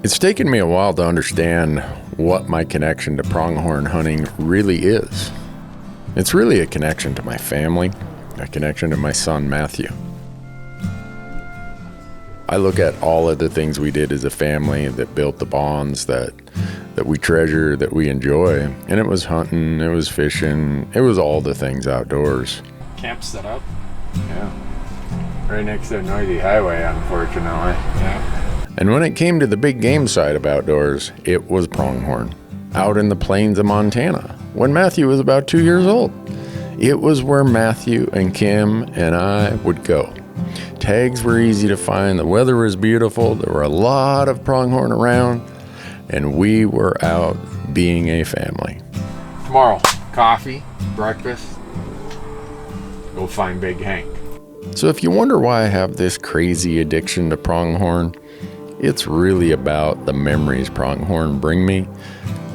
It's taken me a while to understand what my connection to pronghorn hunting really is. It's really a connection to my family, a connection to my son, Matthew. I look at all of the things we did as a family that built the bonds that we treasure, that we enjoy. And it was hunting, it was fishing, it was all the things outdoors. Camp set up. Yeah. Right next to a noisy highway, unfortunately. Yeah. And when it came to the big game side of outdoors, it was pronghorn. Out in the plains of Montana, when Matthew was about 2 years old. It was where Matthew and Kim and I would go. Tags were easy to find, the weather was beautiful, there were a lot of pronghorn around, and we were out being a family. Tomorrow, coffee, breakfast, go find Big Hank. So if you wonder why I have this crazy addiction to pronghorn, it's really about the memories pronghorn bring me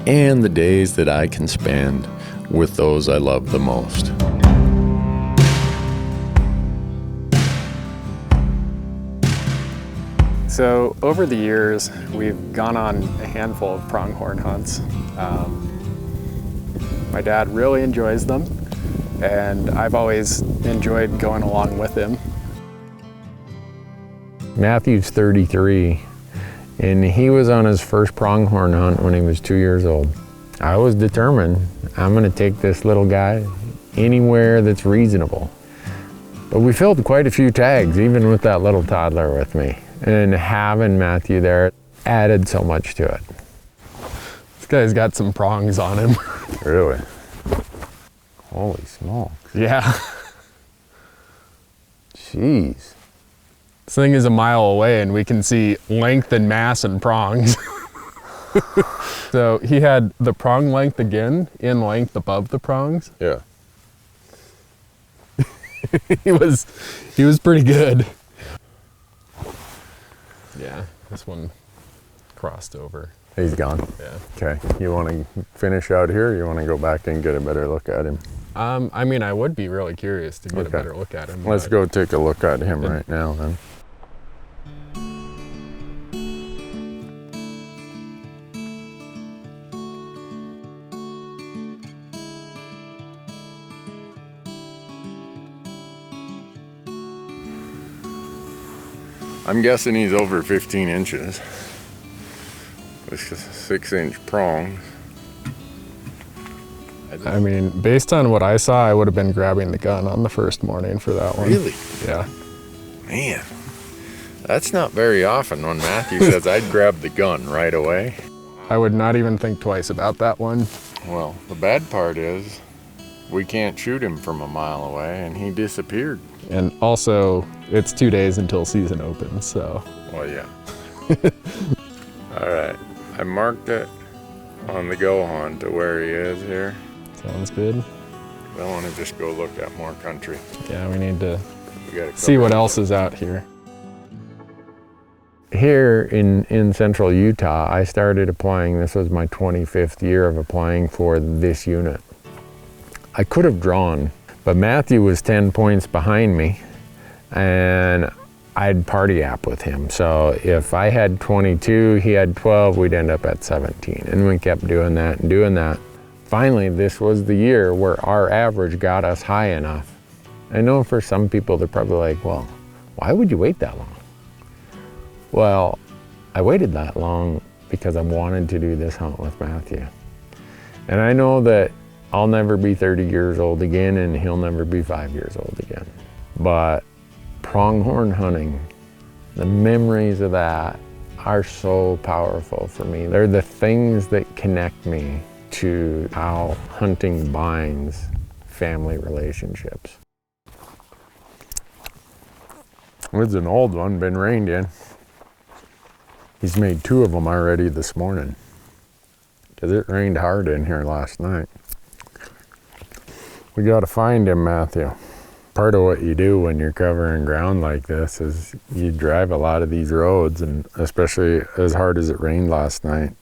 and the days that I can spend with those I love the most. So over the years, we've gone on a handful of pronghorn hunts. My dad really enjoys them, and I've always enjoyed going along with him. Matthew's 33, and he was on his first pronghorn hunt when he was 2 years old. I was determined, I'm gonna take this little guy anywhere that's reasonable. But we filled quite a few tags, even with that little toddler with me. And having Matthew there added so much to it. This guy's got some prongs on him. Really? Holy smokes. Yeah. Jeez. This thing is a mile away and we can see length and mass and prongs. So he had the prong length again, in length above the prongs. Yeah. He was pretty good. Yeah, this one crossed over. He's gone? Yeah. Okay, you want to finish out here, or you want to go back and get a better look at him? I mean, I would be really curious to get a better look at him. Let's go take a look at him right now then. I'm guessing he's over 15 inches. With 6-inch prongs. I mean, based on what I saw, I would have been grabbing the gun on the first morning for that one. Really? Yeah. Man, that's not very often when Matthew says I'd grab the gun right away. I would not even think twice about that one. Well, the bad part is we can't shoot him from a mile away, and he disappeared. And also, it's 2 days until season opens, so. Well, yeah. All right, I marked it on the go hunt to where he is here. Sounds good. I want to just go look at more country. Yeah, we need to gotta see what else is out here. Here in central Utah, I started applying, this was my 25th year of applying for this unit. I could have drawn, but Matthew was 10 points behind me, and I'd party app with him. So if I had 22, he had 12, we'd end up at 17. And we kept doing that and doing that. Finally, this was the year where our average got us high enough. I know for some people, they're probably like, well, why would you wait that long? Well, I waited that long because I wanted to do this hunt with Matthew. And I know that I'll never be 30 years old again, and he'll never be 5 years old again. But pronghorn hunting, the memories of that are so powerful for me. They're the things that connect me to how hunting binds family relationships. It's an old one, been rained in. He's made 2 of them already this morning, because it rained hard in here last night. We got to find him, Matthew. Part of what you do when you're covering ground like this is you drive a lot of these roads, and especially as hard as it rained last night,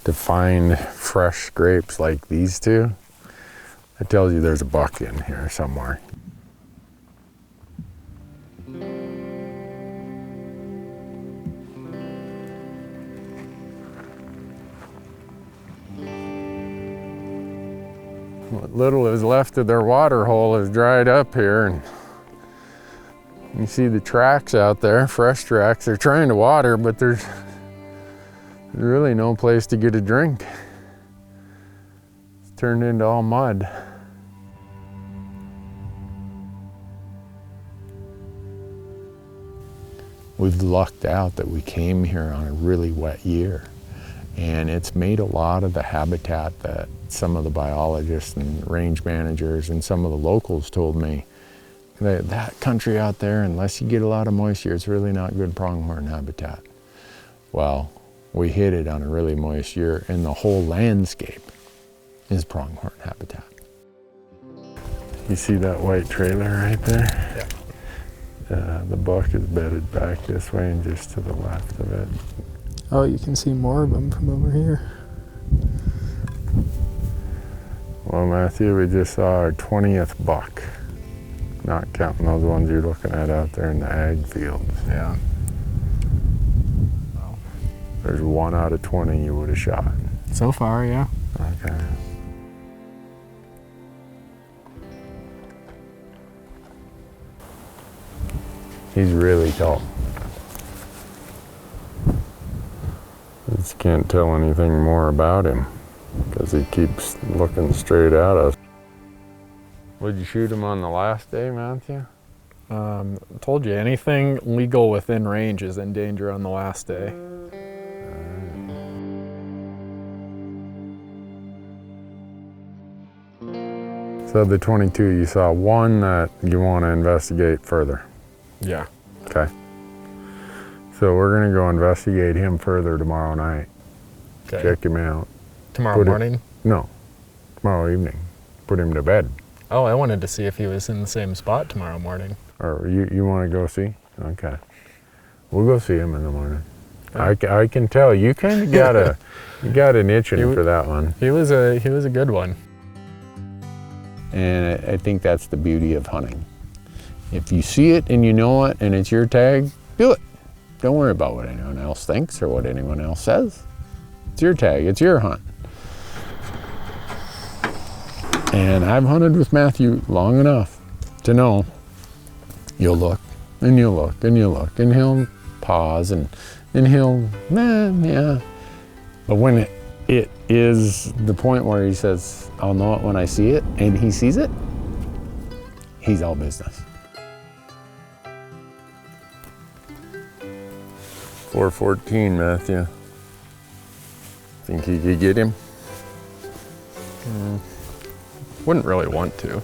to find fresh scrapes like these 2, it tells you there's a buck in here somewhere. what little is left of their water hole is dried up here, and you see the tracks out there, fresh tracks. They're trying to water, but there's really no place to get a drink. It's turned into all mud. We've lucked out that we came here on a really wet year, and it's made a lot of the habitat that some of the biologists and range managers and some of the locals told me that country out there, unless you get a lot of moisture, it's really not good pronghorn habitat. Well, we hit it on a really moist year, and the whole landscape is pronghorn habitat. You see that white trailer right there? Yeah. The buck is bedded back this way and just to the left of it. Oh, you can see more of them from over here. Well, Matthew, we just saw our 20th buck, not counting those ones you're looking at out there in the ag fields. Yeah. There's 1 out of 20 you would have shot. So far, yeah. Okay. He's really tall. Just can't tell anything more about him because he keeps looking straight at us. Would you shoot him on the last day, Matthew? Told you, anything legal within range is in danger on the last day. So the 22, you saw one that you want to investigate further. Yeah. Okay. So we're gonna go investigate him further tomorrow night. Okay. Check him out. Tomorrow morning? No, tomorrow evening. Put him to bed. Oh, I wanted to see if he was in the same spot tomorrow morning. Or you want to go see? Okay. We'll go see him in the morning. I can tell you kind of got an itching for that one. He was a good one. And I think that's the beauty of hunting. If you see it and you know it and it's your tag, do it. Don't worry about what anyone else thinks or what anyone else says. It's your tag, it's your hunt. And I've hunted with Matthew long enough to know you'll look and you'll look and you'll look and he'll pause and he'll, yeah. But when it is the point where he says, I'll know it when I see it, and he sees it, he's all business. 414, Matthew. Think you could get him? Wouldn't really want to.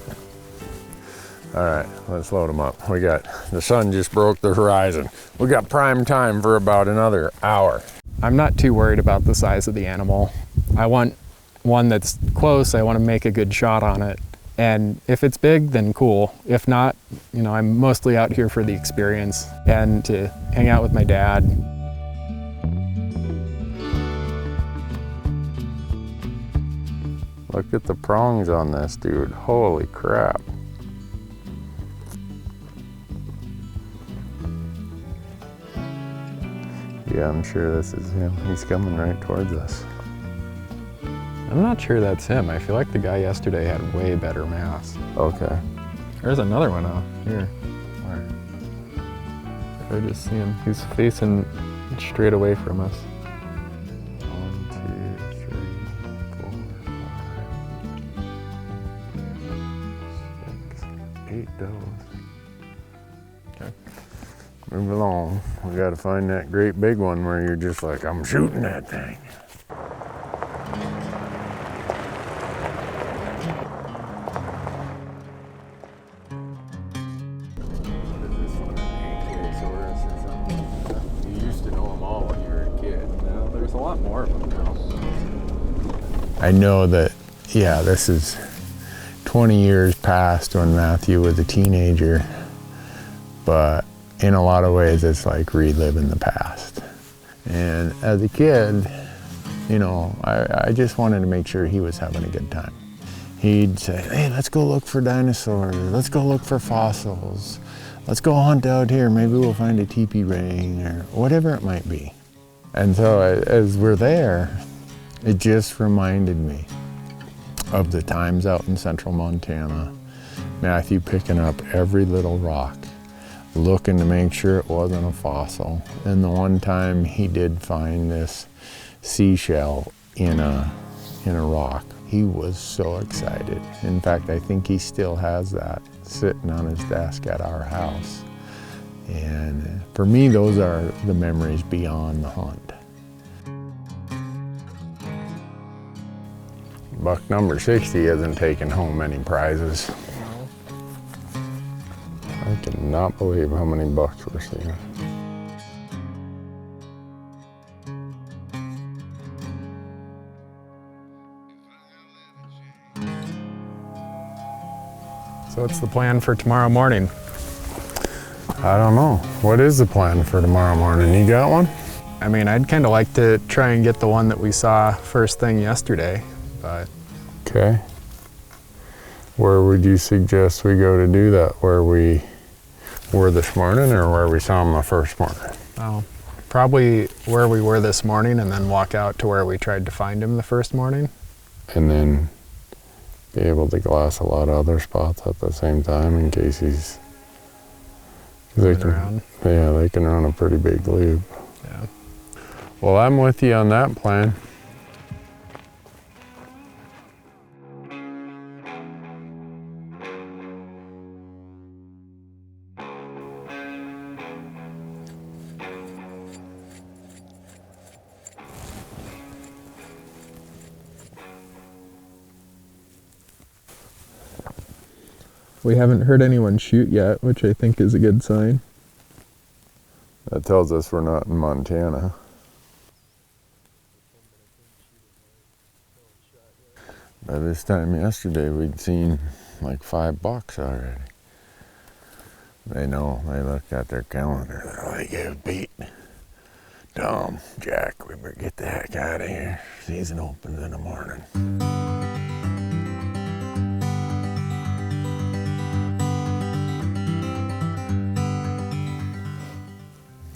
All right, let's load him up. The sun just broke the horizon. We got prime time for about another hour. I'm not too worried about the size of the animal. I want one that's close. I want to make a good shot on it. And if it's big, then cool. If not, I'm mostly out here for the experience and to hang out with my dad. Look at the prongs on this, dude. Holy crap. Yeah, I'm sure this is him. He's coming right towards us. I'm not sure that's him. I feel like the guy yesterday had way better mass. Okay. There's another one out here. I just see him. He's facing straight away from us. 1, 2, 3, 4, 5, 6, 8 does. Okay. Move along. We gotta find that great big one where you're just like, I'm shooting that thing. You used to know them all when you were a kid. No, there's a lot more of them now. I know that, yeah, this is 20 years past when Matthew was a teenager, but in a lot of ways it's like reliving the past. And as a kid, I just wanted to make sure he was having a good time. He'd say, hey, let's go look for dinosaurs, let's go look for fossils, let's go hunt out here, maybe we'll find a teepee ring or whatever it might be. And so as we're there, it just reminded me of the times out in central Montana, Matthew picking up every little rock, looking to make sure it wasn't a fossil. And the one time he did find this seashell in a rock, he was so excited. In fact, I think he still has that sitting on his desk at our house. And for me, those are the memories beyond the hunt. Buck number 60 hasn't taken home any prizes. I cannot believe how many bucks we're seeing. So what's the plan for tomorrow morning? I don't know. What is the plan for tomorrow morning? You got one? I mean, I'd kind of like to try and get the one that we saw first thing yesterday, but... Okay. Where would you suggest we go to do that? Where we were this morning or where we saw him the first morning? Oh, probably where we were this morning and then walk out to where we tried to find him the first morning. And then be able to glass a lot of other spots at the same time in case he's... They can run a pretty big loop. Yeah. Well, I'm with you on that plan. We haven't heard anyone shoot yet, which I think is a good sign. That tells us we're not in Montana. By this time yesterday, we'd seen like 5 bucks already. They know, they looked at their calendar, they're like, yeah, beat. Tom, Jack, we better get the heck out of here. Season opens in the morning.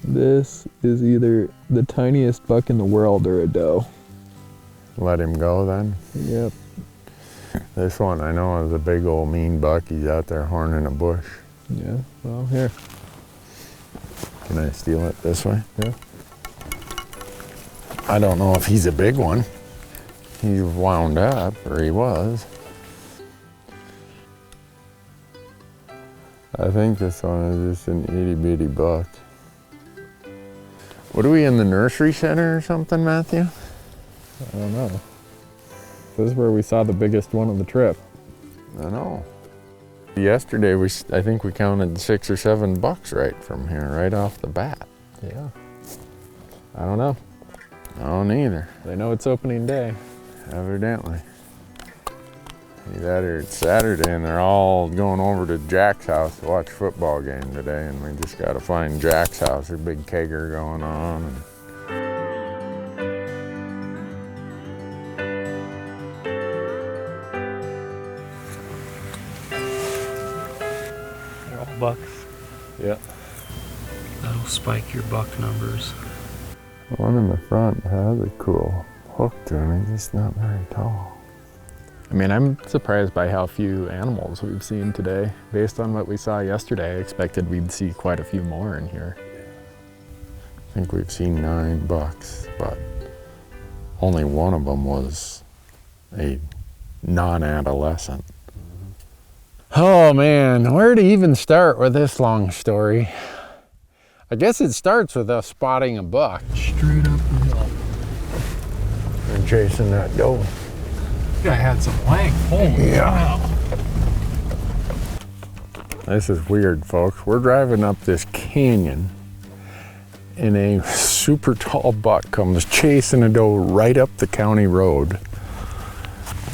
This is either the tiniest buck in the world or a doe. Let him go then? Yep. This one I know is a big old mean buck. He's out there horning a bush. Yeah, well, here. Can I steal it this way? Yeah. I don't know if he's a big one. He's wound up, or he was. I think this one is just an itty bitty buck. What are we in the nursery center or something, Matthew? I don't know. This is where we saw the biggest one of the trip. I know. Yesterday, I think we counted 6 or 7 bucks right from here, right off the bat. Yeah. I don't know. I don't either. They know it's opening day. Evidently. Either it's Saturday and they're all going over to Jack's house to watch a football game today, and we just got to find Jack's house. There's a big kegger going on. And They're all bucks. yeah. That'll spike your buck numbers. The one in the front has a cool hook to him. He's just not very tall. I mean, I'm surprised by how few animals we've seen today. Based on what we saw yesterday, I expected we'd see quite a few more in here. I think we've seen 9 bucks, but only one of them was a non-adolescent. Oh man, where to even start with this long story? I guess it starts with us spotting a buck. Straight up the hill. And chasing that doe. Guy had some length. Holy Yeah. cow. This is weird, folks. We're driving up this canyon and a super tall buck comes chasing a doe right up the county road.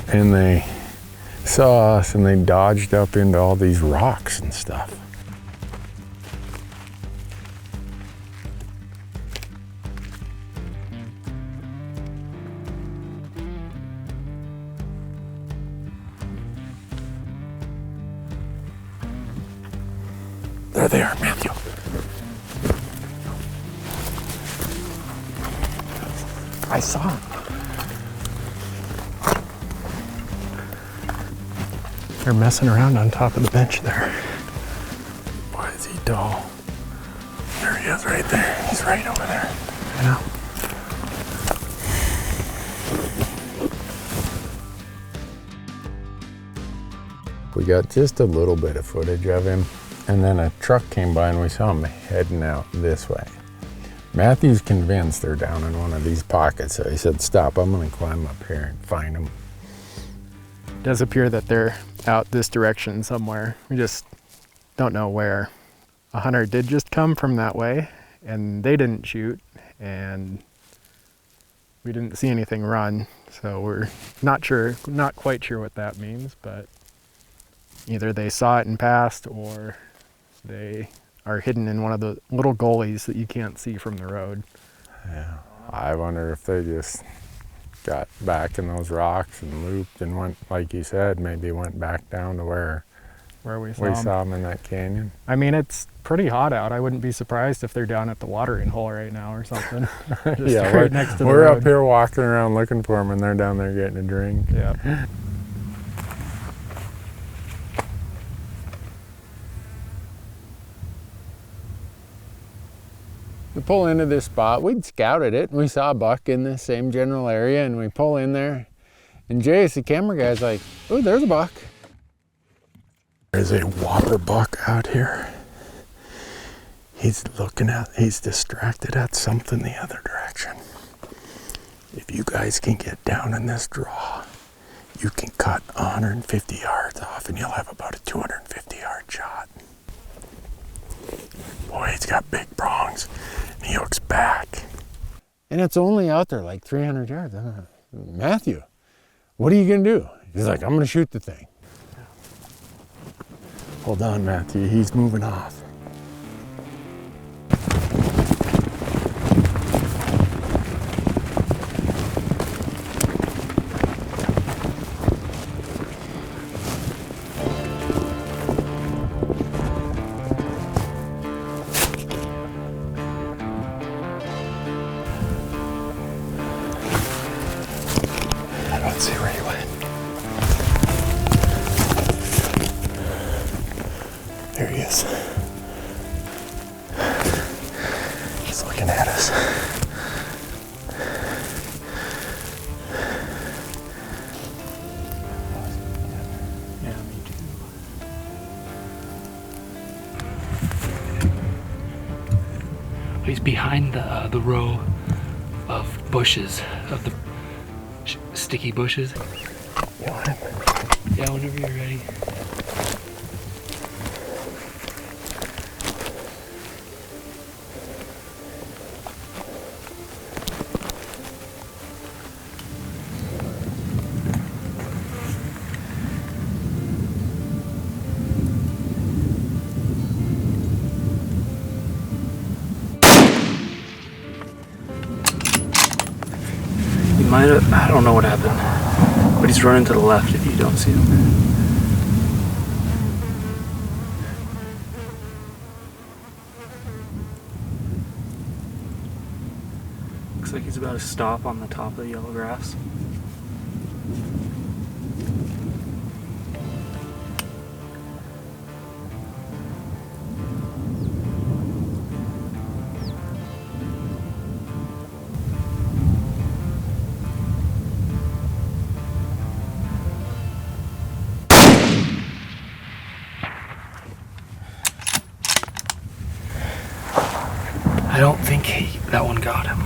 And they saw us and they dodged up into all these rocks and stuff. They're there, Matthew. I saw him. They're messing around on top of the bench there. Boy, is he tall. There he is right there. He's right over there. I know. We got just a little bit of footage of him, and then a truck came by and we saw him heading out this way. Matthew's convinced they're down in one of these pockets, so he said, stop, I'm gonna climb up here and find them. It does appear that they're out this direction somewhere. We just don't know where. A hunter did just come from that way, and they didn't shoot, and we didn't see anything run, so we're not quite sure what that means, but either they saw it and passed, or they are hidden in one of the little gullies that you can't see from the road. Yeah, I wonder if they just got back in those rocks and looped and went, like you said, maybe went back down to where we saw them in that canyon. I mean, it's pretty hot out. I wouldn't be surprised if they're down at the watering hole right now or something. Just Yeah, right next to the we're road. up here walking around looking for them, and they're down there getting a drink. Yeah. We pull into this spot. We'd scouted it, and we saw a buck in the same general area, and we pull in there, and Jace, the camera guy's like, oh, there's a buck. There's a whopper buck out here. He's distracted at something the other direction. If you guys can get down in this draw, you can cut 150 yards off, and you'll have about a 250-yard shot. Boy, he's got big prongs, and he hooks back. And it's only out there like 300 yards. Matthew, what are you gonna do? He's like, I'm gonna shoot the thing. Hold on, Matthew, he's moving off. Let's see where he went. There he is. He's looking at us. Yeah, me too. He's behind the row of bushes, of the sticky bushes. Yeah, whenever you're ready. I don't know what happened, but he's running to the left if you don't see him. Looks like he's about to stop on the top of the yellow grass. I don't think that one got him.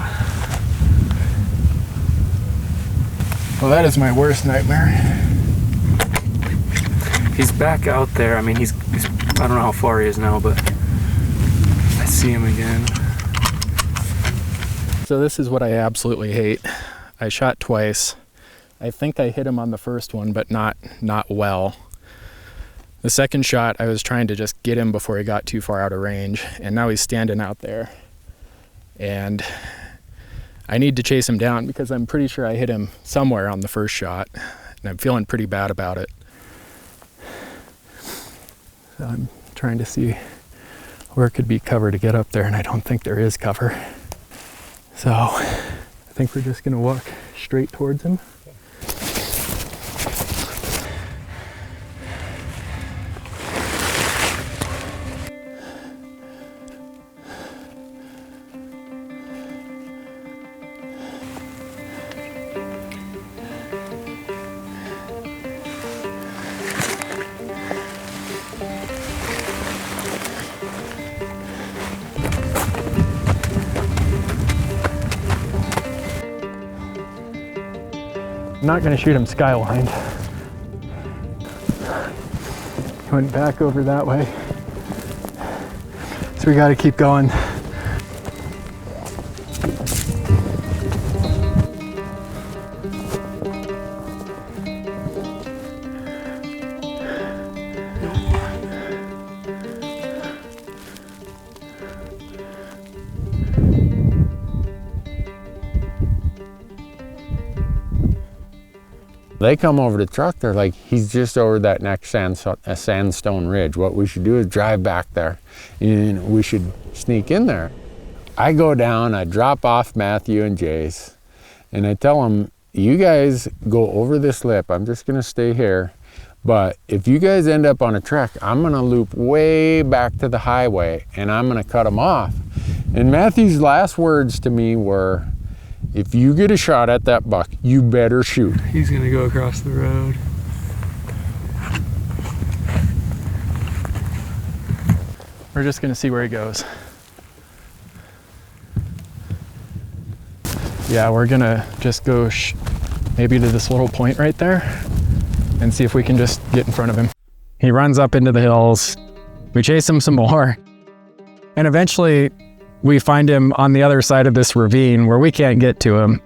Well, that is my worst nightmare. He's back out there. I mean, he's I don't know how far he is now, but I see him again. So this is what I absolutely hate. I shot twice. I think I hit him on the first one, but not well. The second shot, I was trying to just get him before he got too far out of range, and now he's standing out there. And I need to chase him down because I'm pretty sure I hit him somewhere on the first shot, and I'm feeling pretty bad about it. So I'm trying to see where could be cover to get up there, and I don't think there is cover. So I think we're just gonna walk straight towards him. I'm not gonna shoot him skyline. He went back over that way. So we gotta keep going. They come over the truck, they're like, he's just over that next sandstone ridge. What we should do is drive back there and we should sneak in there. I go down, I drop off Matthew and Jace, and I tell them, you guys go over this lip, I'm just gonna stay here. But if you guys end up on a trek, I'm gonna loop way back to the highway and I'm gonna cut them off. And Matthew's last words to me were, if you get a shot at that buck, you better shoot. He's gonna go across the road. We're just gonna see where he goes. Yeah, we're gonna just go maybe to this little point right there and see if we can just get in front of him. He runs up into the hills. We chase him some more. And eventually we find him on the other side of this ravine where we can't get to him.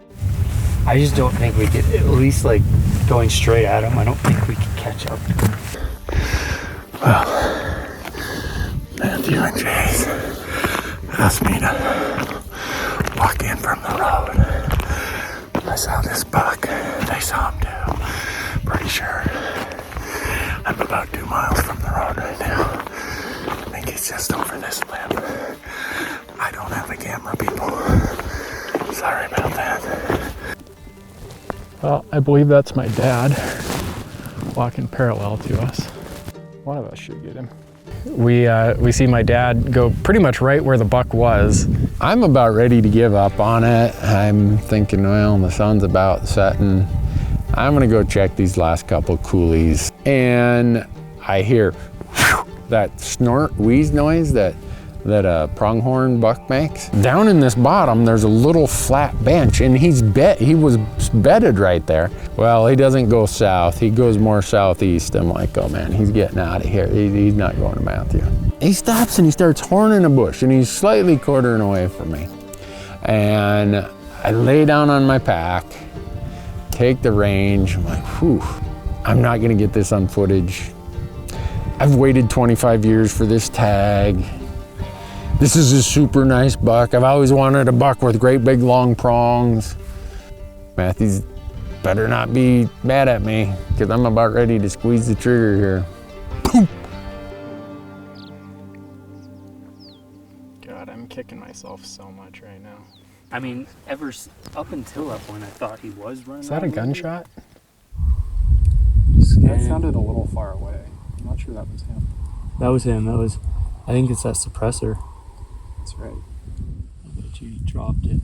I just don't think we could, at least like going straight at him, I don't think we could catch up. Well, Matthew and Jace asked me to walk in from the road. I saw this buck. They saw him too. Pretty sure. I'm about 2 miles from the road right now. I think he's just over this lip. I don't have a camera, people. Sorry about that. Well, I believe that's my dad walking parallel to us. One of us should get him. We see my dad go pretty much right where the buck was. I'm about ready to give up on it. I'm thinking, well, the sun's about setting. I'm gonna go check these last couple coulees. And I hear that snort, wheeze noise that a pronghorn buck makes. Down in this bottom, there's a little flat bench, and he was bedded right there. Well, he doesn't go south, he goes more southeast. I'm like, oh man, he's getting out of here. He's not going to Matthew. He stops and he starts horning a bush, and he's slightly quartering away from me. And I lay down on my pack, take the range. I'm like, whew, I'm not gonna get this on footage. I've waited 25 years for this tag. This is a super nice buck. I've always wanted a buck with great big long prongs. Matthew's better not be mad at me, because I'm about ready to squeeze the trigger here. Boom. God, I'm kicking myself so much right now. I mean, up until that point, I thought he was running. Is that a gunshot? That sounded a little far away. I'm not sure that was him. That was him. I think it's that suppressor. That's right. I bet you dropped it.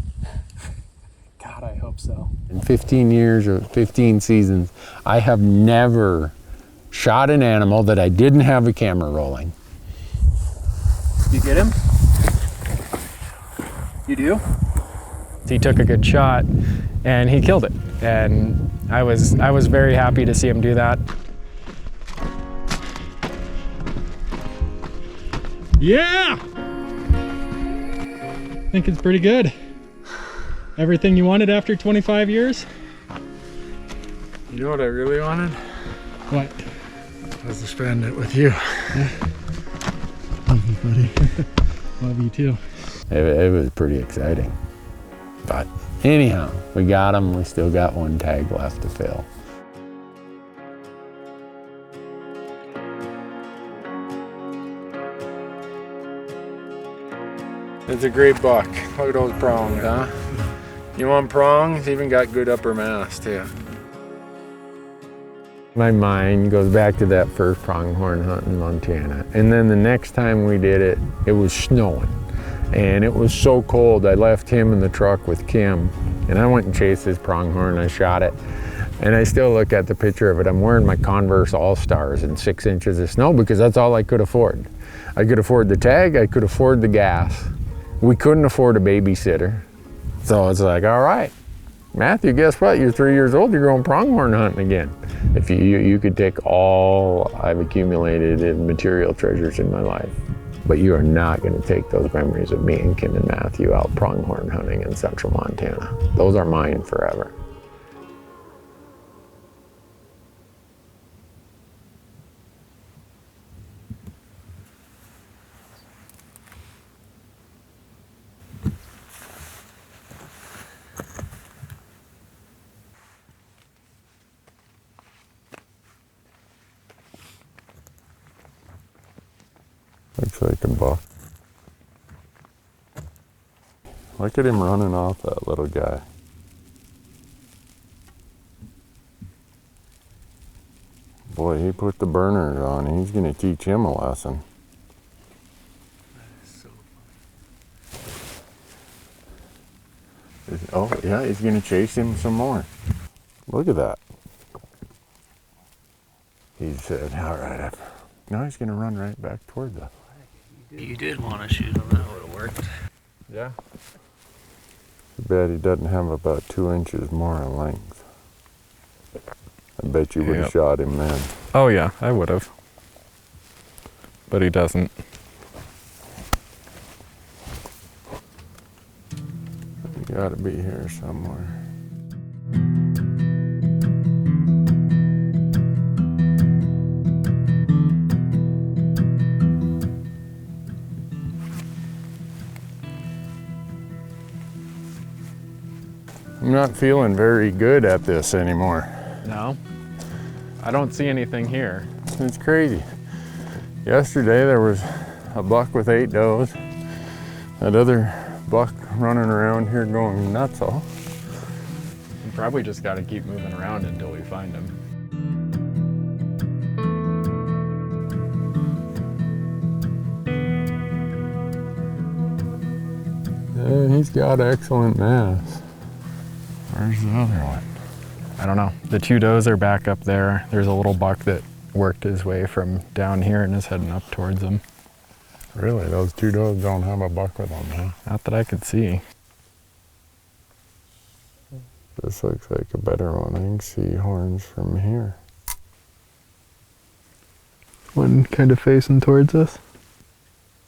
God, I hope so. In 15 years or 15 seasons, I have never shot an animal that I didn't have a camera rolling. You get him? You do? He took a good shot and he killed it. And I was very happy to see him do that. Yeah! I think it's pretty good. Everything you wanted after 25 years? You know what I really wanted? What? Was to spend it with you. Yeah. Love you, buddy. Love you too. It was pretty exciting. But anyhow, we got him. We still got one tag left to fill. It's a great buck. Look at those prongs, huh? You want prongs? Even got good upper mass too. My mind goes back to that first pronghorn hunt in Montana. And then the next time we did it, it was snowing. And it was so cold, I left him in the truck with Kim. And I went and chased this pronghorn, I shot it. And I still look at the picture of it. I'm wearing my Converse All-Stars in 6 inches of snow because that's all I could afford. I could afford the tag, I could afford the gas. We couldn't afford a babysitter. So it's like, all right, Matthew, guess what? You're 3 years old, you're going pronghorn hunting again. If you could take all I've accumulated in material treasures in my life, but you are not going to take those memories of me and Kim and Matthew out pronghorn hunting in central Montana. Those are mine forever. Looks like a buck. Look at him running off, that little guy. Boy, he put the burners on. He's going to teach him a lesson. That is so funny. Oh, yeah, he's going to chase him some more. Look at that. He said, all right. Now he's going to run right back toward us. You did want to shoot him, that would have worked. Yeah. Too bad he doesn't have about 2 inches more in length. I bet you would have shot him then. Oh yeah, I would have. But he doesn't. He got to be here somewhere. I'm not feeling very good at this anymore. No, I don't see anything here. It's crazy. Yesterday there was a buck with 8 does. That other buck running around here going nuts all. We probably just got to keep moving around until we find him. Yeah, he's got excellent mass. Where's the other one? I don't know. The 2 does are back up there. There's a little buck that worked his way from down here and is heading up towards them. Really, those 2 does don't have a buck with them, huh? Not that I could see. This looks like a better one. I can see horns from here. One kind of facing towards us.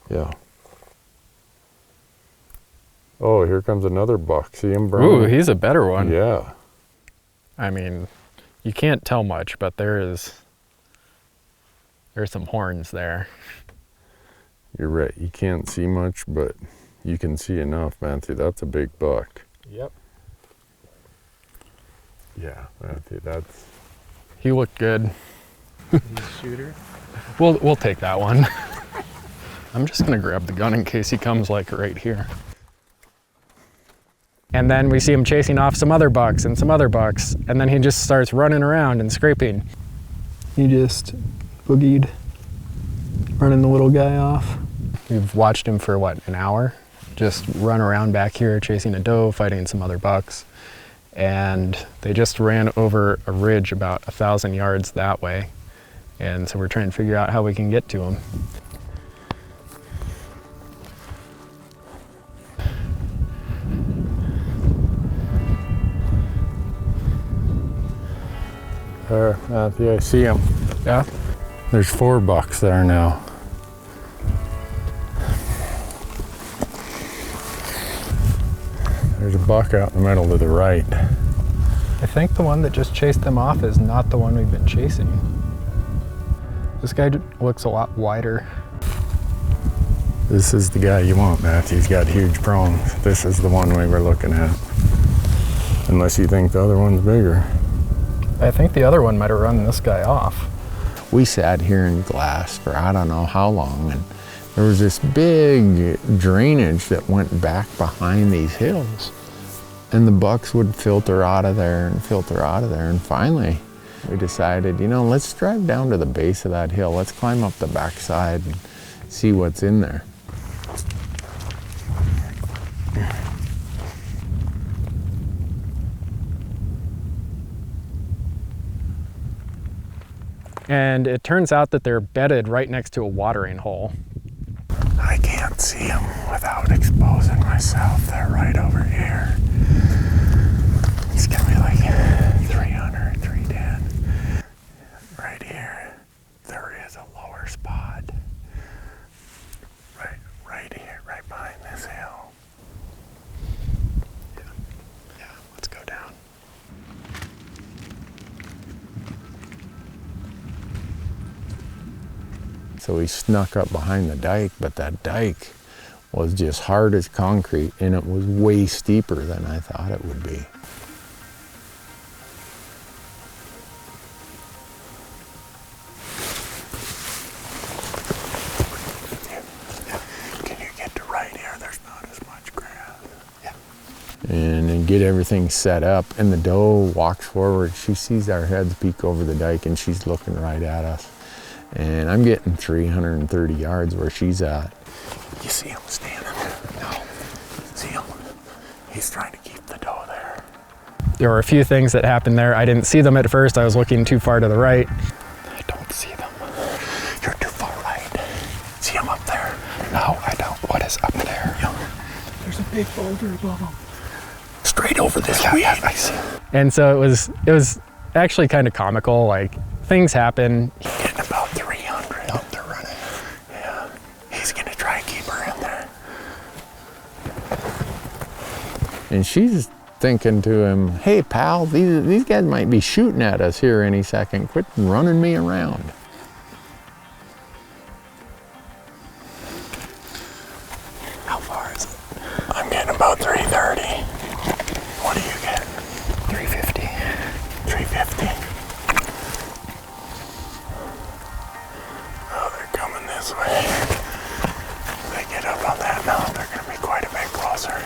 Yeah. Oh, here comes another buck. See him, bro? Ooh, he's a better one. Yeah. I mean, you can't tell much, but there's some horns there. You're right. You can't see much, but you can see enough, Matthew. That's a big buck. Yep. Yeah, Matthew, that's... He looked good. He's a shooter. We'll take that one. I'm just gonna grab the gun in case he comes like right here. And then we see him chasing off some other bucks and some other bucks, and then he just starts running around and scraping. He just boogied, running the little guy off. We've watched him for what, an hour? Just run around back here chasing a doe, fighting some other bucks. And they just ran over a ridge about 1,000 yards that way. And so we're trying to figure out how we can get to him. There, Matthew, I see him. Yeah? There's 4 bucks there now. There's a buck out in the middle to the right. I think the one that just chased them off is not the one we've been chasing. This guy looks a lot wider. This is the guy you want, Matthew. He's got huge prongs. This is the one we were looking at. Unless you think the other one's bigger. I think the other one might have run this guy off. We sat here in glass for I don't know how long, and there was this big drainage that went back behind these hills. And the bucks would filter out of there and filter out of there. And finally, we decided, you know, let's drive down to the base of that hill. Let's climb up the backside and see what's in there. And it turns out that they're bedded right next to a watering hole. I can't see them without exposing myself. They're right over here. It's gonna be like 300, 310. Right here, there is a lower spot. Right here, right behind this hill. Yeah, let's go down. So we snuck up behind the dike, but that dike was just hard as concrete, and it was way steeper than I thought it would be. Can you get to right here? There's not as much grass. Yeah. And then get everything set up, and the doe walks forward. She sees our heads peek over the dike, and she's looking right at us. And I'm getting 330 yards where she's at. You see him standing there? No. See him? He's trying to keep the doe there. There were a few things that happened there. I didn't see them at first. I was looking too far to the right. I don't see them. You're too far right. See him up there? No, I don't. What is up there? There's a big boulder above them. Straight over this way. Yeah, I see him. And so it was actually kind of comical. Like, things happen. Getting about 300. Oh, they're running. Yeah. He's gonna try and keep her in there. And she's thinking to him, hey pal, these guys might be shooting at us here any second. Quit running me around. How far is it? I'm getting about 330. What do you get? 350. 350. Oh, they're coming this way. If they get up on that mountain, they're going to be quite a bit closer.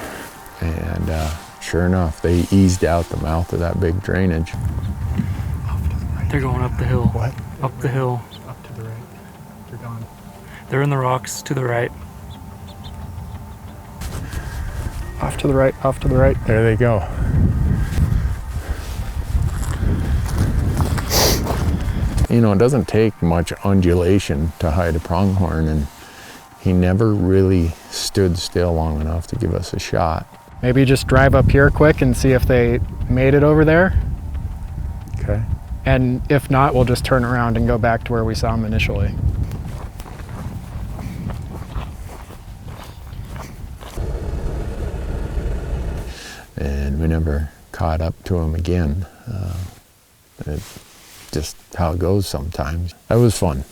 And sure enough, they eased out the mouth of that big drainage. They're going up the hill. What? Up the hill. Up to the right. They're gone. They're in the rocks to the right. Off to the right, off to the right. There they go. You know, it doesn't take much undulation to hide a pronghorn, and he never really stood still long enough to give us a shot. Maybe just drive up here quick and see if they made it over there. Okay. And if not, we'll just turn around and go back to where we saw them initially. And we never caught up to him again. It's just how it goes sometimes. That was fun.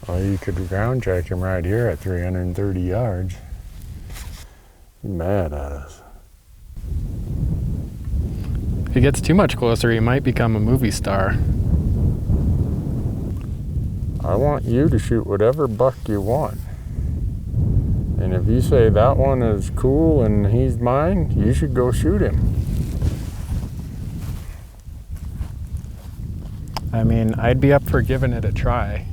Well, you could ground check him right here at 330 yards. He's mad at us. If he gets too much closer, he might become a movie star. I want you to shoot whatever buck you want. And if you say that one is cool and he's mine, you should go shoot him. I mean, I'd be up for giving it a try.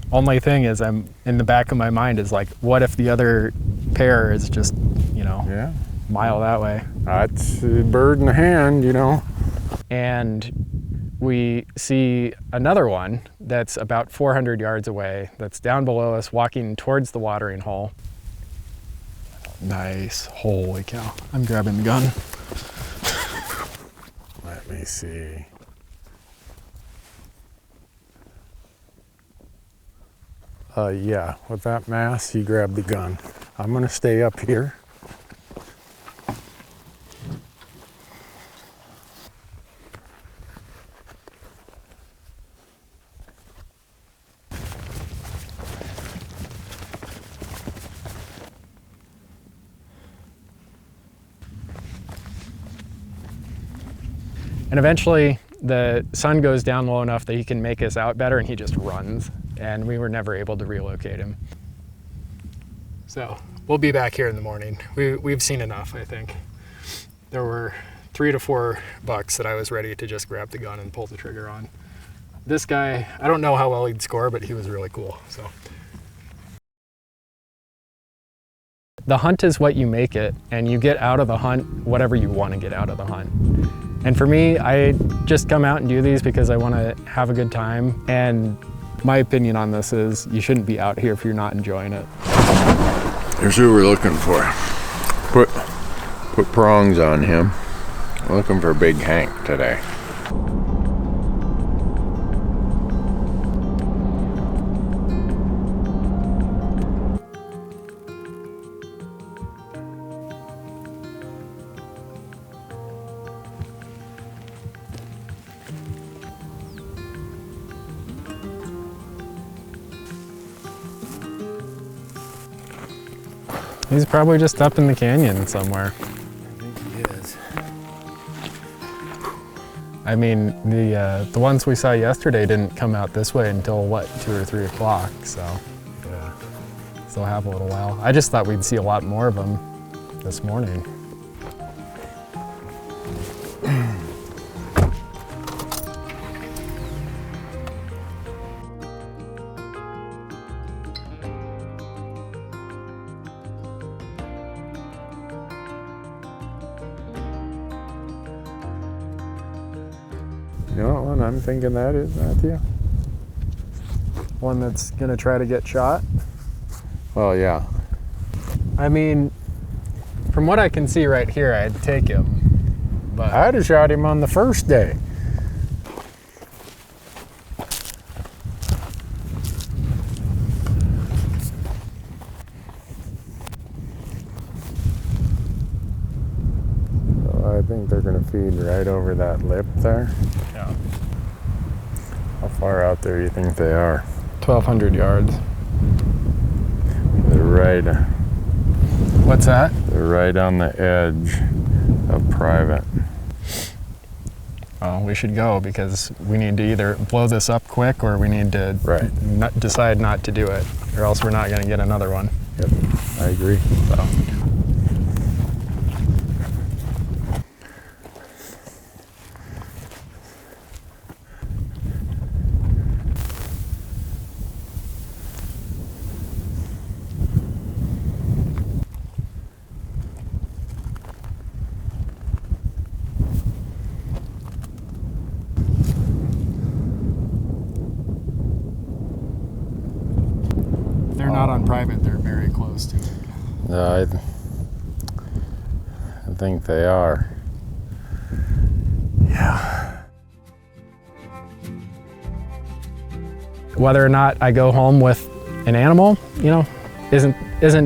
Only thing is, I'm in the back of my mind is like, what if the other pair is just, you know, Yeah. a mile that way? That's a bird in the hand, you know. And we see another one that's about 400 yards away, that's down below us, walking towards the watering hole. Nice. Holy cow. I'm grabbing the gun. Let me see. Yeah, with that mass, he grabbed the gun. I'm gonna stay up here. And eventually the sun goes down low enough that he can make us out better, and he just runs. And we were never able to relocate him. So we'll be back here in the morning. We've seen enough, I think. There were 3 to 4 bucks that I was ready to just grab the gun and pull the trigger on. This guy, I don't know how well he'd score, but he was really cool. So the hunt is what you make it, and you get out of the hunt whatever you want to get out of the hunt. And for me, I just come out and do these because I want to have a good time. And my opinion on this is you shouldn't be out here if you're not enjoying it. Here's who we're looking for. Put prongs on him. We're looking for Big Hank today. He's probably just up in the canyon somewhere. I think he is. I mean, the ones we saw yesterday didn't come out this way until, what, 2 or 3 o'clock, so Yeah. still have a little while. I just thought we'd see a lot more of them this morning. You know what one I'm thinking that is, Matthew? One that's gonna try to get shot. Well, yeah. I mean, from what I can see right here, I'd take him, but I'd have shot him on the first day. So I think they're gonna feed right over that lip there. yeah, How far out there do you think they are? 1,200 yards. They're right. What's that? They're right on the edge of private. Well, we should go because we need to either blow this up quick or we need to Right. decide not to do it, or else we're not going to get another one. Yep, I agree. So. They're not on private, they're very close to it. I think they are. Yeah. Whether or not I go home with an animal, isn't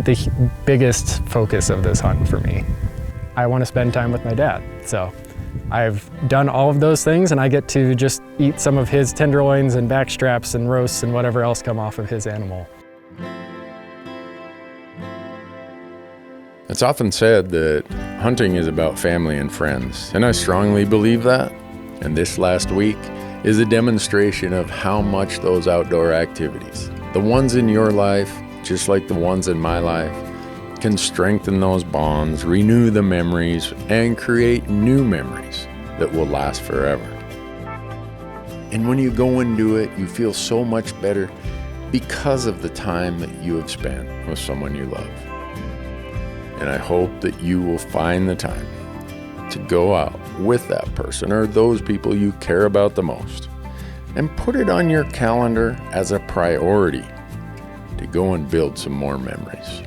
the biggest focus of this hunt for me. I want to spend time with my dad, so I've done all of those things and I get to just eat some of his tenderloins and back straps and roasts and whatever else come off of his animal. It's often said that hunting is about family and friends, and I strongly believe that. And this last week is a demonstration of how much those outdoor activities, the ones in your life, just like the ones in my life, can strengthen those bonds, renew the memories, and create new memories that will last forever. And when you go and do it, you feel so much better because of the time that you have spent with someone you love. And I hope that you will find the time to go out with that person or those people you care about the most and put it on your calendar as a priority to go and build some more memories.